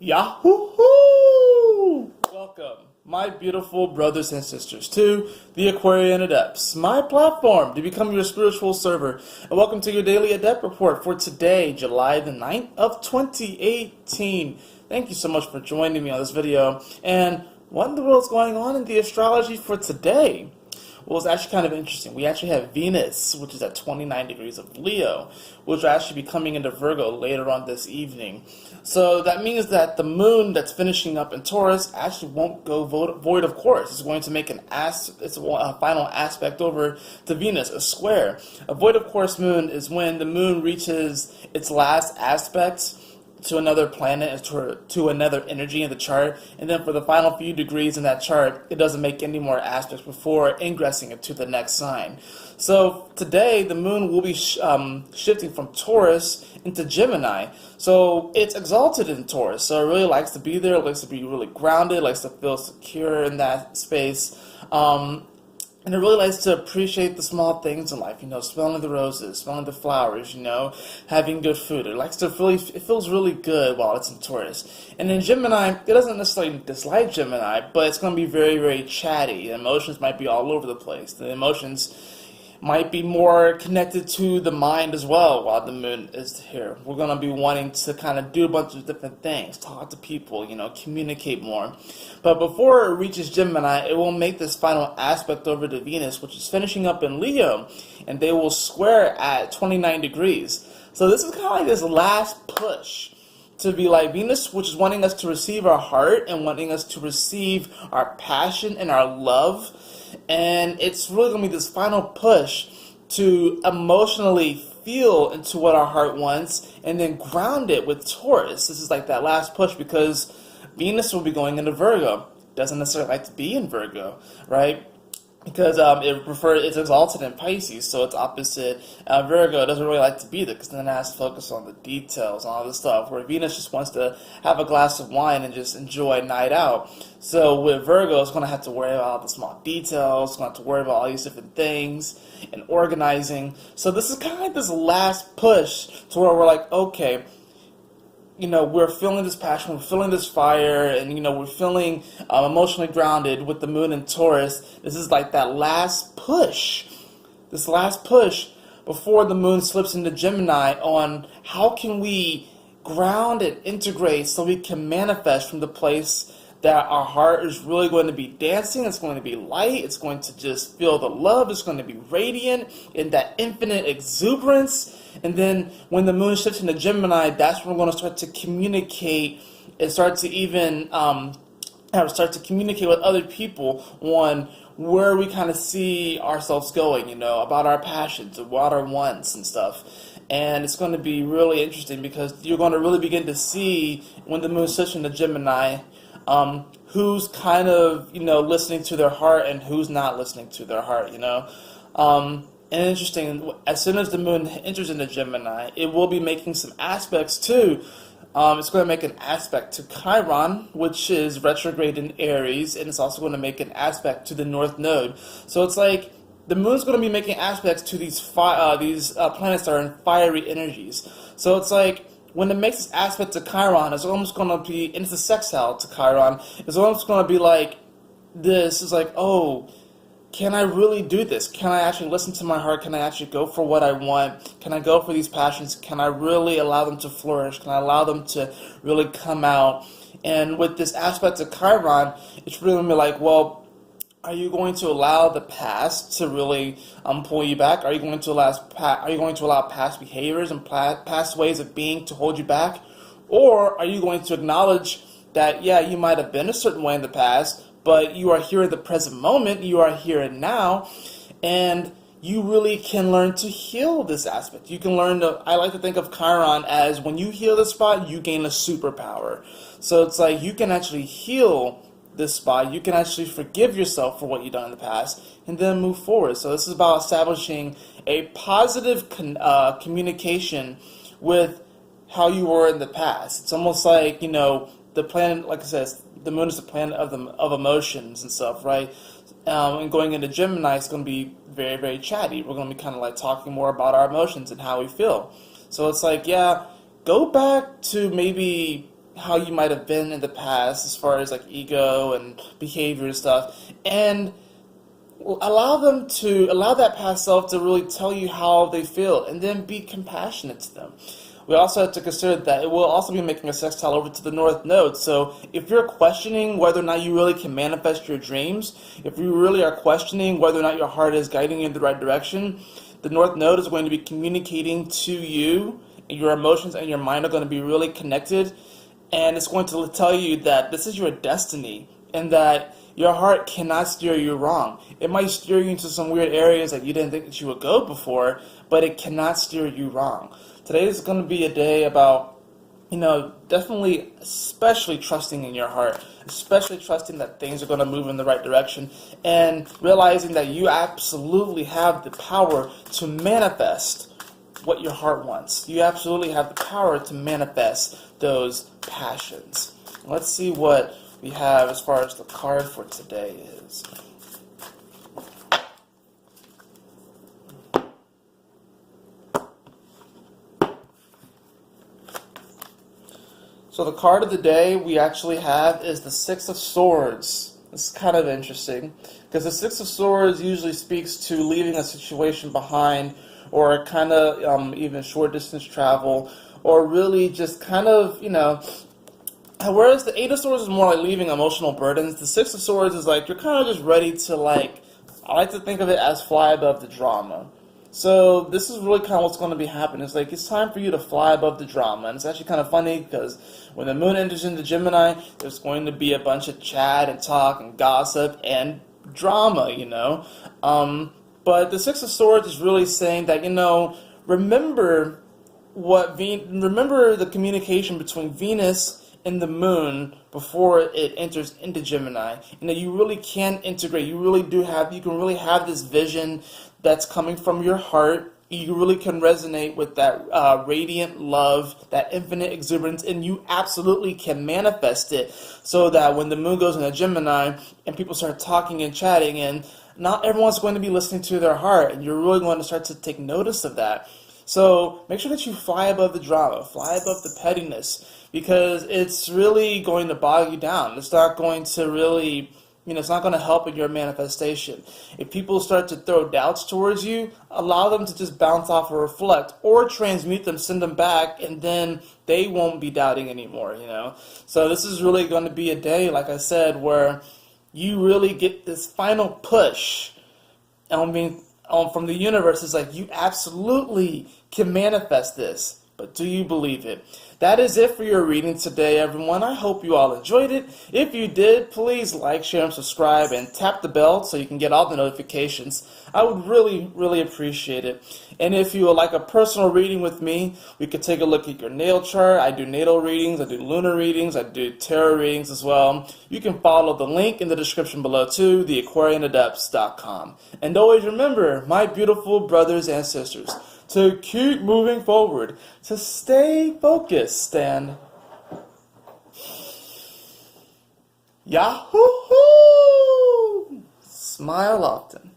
Yahoo! Welcome, my beautiful brothers and sisters, to the Aquarian Adepts, my platform to become your spiritual server. And welcome to your daily Adept report for today, July the 9th of 2018. Thank you so much for joining me on this video. And what in the world is going on in the astrology for today? Well, it's actually kind of interesting. We actually have Venus, which is at 29 degrees of Leo, which will actually be coming into Virgo later on this evening. So that means that the moon that's finishing up in Taurus actually won't go void of course. It's going to make a final aspect over to Venus, a square. A void of course moon is when the moon reaches its last aspect to another planet, to another energy in the chart, and then for the final few degrees in that chart, it doesn't make any more aspects before ingressing it to the next sign. So today, the moon will be shifting from Taurus into Gemini. So it's exalted in Taurus, so it really likes to be there, it likes to be really grounded, likes to feel secure in that space. And it really likes to appreciate the small things in life, smelling the roses, smelling the flowers, having good food. It feels really good while it's in Taurus. And in Gemini, it doesn't necessarily dislike Gemini, but it's going to be very, very chatty. The emotions might be all over the place. The emotions might be more connected to the mind as well while the moon is here. We're going to be wanting to kind of do a bunch of different things, talk to people, communicate more. But before it reaches Gemini, it will make this final aspect over to Venus, which is finishing up in Leo, and they will square at 29 degrees. So this is kind of like this last push to be like Venus, which is wanting us to receive our heart and wanting us to receive our passion and our love. And it's really going to be this final push to emotionally feel into what our heart wants and then ground it with Taurus. This is like that last push because Venus will be going into Virgo. Doesn't necessarily like to be in Virgo, right? Because it's exalted in Pisces, so it's opposite Virgo. It doesn't really like to be there because then it has to focus on the details and all this stuff, where Venus just wants to have a glass of wine and just enjoy a night out. So with Virgo, it's going to have to worry about all the small details, it's going to have to worry about all these different things and organizing. So this is kind of like this last push to where we're like, okay, we're feeling this passion, we're feeling this fire, and, we're feeling emotionally grounded with the moon in Taurus. This is like that last push. This last push before the moon slips into Gemini on how can we ground and integrate so we can manifest from the place that our heart is really going to be dancing, it's going to be light, it's going to just feel the love, it's going to be radiant in that infinite exuberance. And then when the moon shifts into Gemini, that's when we're going to start to communicate and start to even communicate with other people on where we kind of see ourselves going, about our passions, about our wants and stuff. And it's going to be really interesting because you're going to really begin to see when the moon shifts into Gemini, who's kind of, listening to their heart and who's not listening to their heart, And interesting, as soon as the moon enters into Gemini, it will be making some aspects too. It's going to make an aspect to Chiron, which is retrograde in Aries, and it's also going to make an aspect to the North Node. So it's like the moon's going to be making aspects to these planets that are in fiery energies. So it's like when it makes this aspect to Chiron, it's almost going to be, and it's a sextile to Chiron, it's almost going to be like this. It's like, oh, can I really do this? Can I actually listen to my heart? Can I actually go for what I want? Can I go for these passions? Can I really allow them to flourish? Can I allow them to really come out? And with this aspect of Chiron, it's really going to be like, well, are you going to allow the past to really pull you back? Are you going to allow past behaviors and past ways of being to hold you back? Or are you going to acknowledge that, yeah, you might have been a certain way in the past, but you are here at the present moment, you are here and now, and you really can learn to heal this aspect. You can learn to, I like to think of Chiron as when you heal this spot, you gain a superpower. So it's like you can actually heal this spot, you can actually forgive yourself for what you've done in the past, and then move forward. So this is about establishing a positive communication with how you were in the past. It's almost like, the planet, like I said, the moon is the planet of emotions and stuff, right? And going into Gemini, it's going to be very, very chatty. We're going to be kind of like talking more about our emotions and how we feel. So it's like, yeah, go back to maybe how you might have been in the past as far as like ego and behavior and stuff, and allow that past self to really tell you how they feel, and then be compassionate to them. We also have to consider that it will also be making a sextile over to the North Node. So if you're questioning whether or not you really can manifest your dreams, if you really are questioning whether or not your heart is guiding you in the right direction, the North Node is going to be communicating to you, and your emotions and your mind are going to be really connected, and it's going to tell you that this is your destiny, and that your heart cannot steer you wrong. It might steer you into some weird areas that you didn't think that you would go before, but it cannot steer you wrong. Today is going to be a day about, definitely, especially trusting in your heart, especially trusting that things are going to move in the right direction, and realizing that you absolutely have the power to manifest what your heart wants. You absolutely have the power to manifest those passions. Let's see what we have as far as the card for today is. So the card of the day we actually have is the Six of Swords. This is kind of interesting, because the Six of Swords usually speaks to leaving a situation behind, or kind of even short distance travel, or really just kind of, whereas the Eight of Swords is more like leaving emotional burdens, the Six of Swords is like you're kind of just ready to, I like to think of it as fly above the drama. So this is really kind of what's going to be happening. It's like it's time for you to fly above the drama. And it's actually kind of funny because when the moon enters into Gemini, there's going to be a bunch of chat and talk and gossip and drama, But the Six of Swords is really saying that, remember the communication between Venus and the moon before it enters into Gemini. You really can integrate. You can really have this vision that's coming from your heart. You really can resonate with that radiant love, that infinite exuberance, and you absolutely can manifest it, so that when the moon goes into Gemini and people start talking and chatting, and not everyone's going to be listening to their heart, and you're really going to start to take notice of that. So make sure that you fly above the drama, fly above the pettiness, because it's really going to bog you down. It's not going to really, it's not going to help in your manifestation. If people start to throw doubts towards you, allow them to just bounce off or reflect, or transmute them, send them back, and then they won't be doubting anymore, So this is really going to be a day, like I said, where you really get this final push from the universe. It's like you absolutely can manifest this, but do you believe it? That is it for your reading today, everyone. I hope you all enjoyed it. If you did, please like, share, and subscribe, and tap the bell so you can get all the notifications. I would really, really appreciate it. And if you would like a personal reading with me, we could take a look at your natal chart. I do natal readings, I do lunar readings, I do tarot readings as well. You can follow the link in the description below too, theaquarianadepts.com. And always remember, my beautiful brothers and sisters, to keep moving forward, to stay focused, and Yahoo! Smile often.